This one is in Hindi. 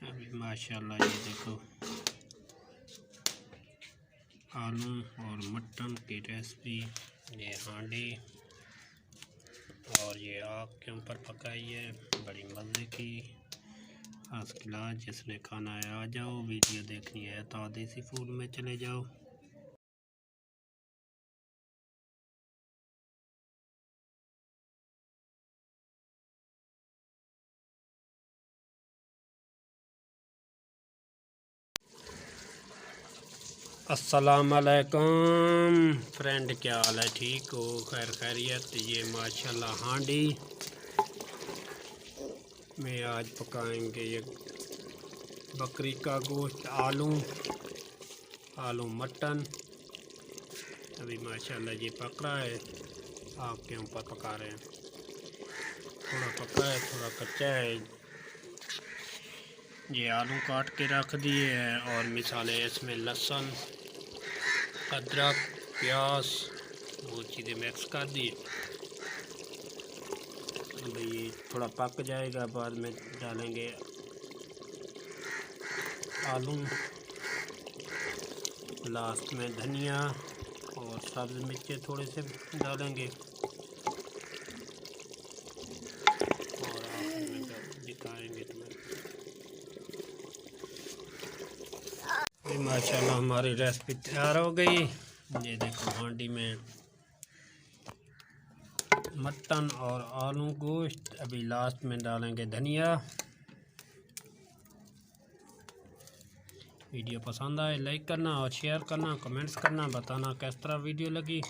अभी माशाल्लाह ये देखो आलू और मटन की रेसिपी। ये हांडी और ये आग के ऊपर पकाई है, बड़ी मज़े की। First class. जिसने खाना है आ जाओ, वीडियो देखनी है तो देसी फूड में चले जाओ। अस्सलामुअलैकुम फ्रेंड, क्या हाल है? ठीक हो? खैर खैरियत। ये माशाल्लाह हांडी में आज पकाएंगे ये बकरी का गोश्त, आलू मटन। अभी माशाल्लाह ये पक रहा है, आग के ऊपर पका रहे हैं। थोड़ा पका है, थोड़ा कच्चा है। ये आलू काट के रख दिए हैं और मिसाले इसमें लहसुन, अदरक, प्याज वो चीज़ें मिक्स कर दी। भाई ये थोड़ा पक जाएगा, बाद में डालेंगे आलू, लास्ट में धनिया और सब्ज़ मिर्चें थोड़े से डालेंगे और आखिर में दिखाएंगे तुम्हें। माशाल्लाह हमारी रेसिपी तैयार हो गई। ये देखो हांडी में मटन और आलू गोश्त। अभी लास्ट में डालेंगे धनिया। वीडियो पसंद आए लाइक करना और शेयर करना, कमेंट्स करना, बताना किस तरह वीडियो लगी।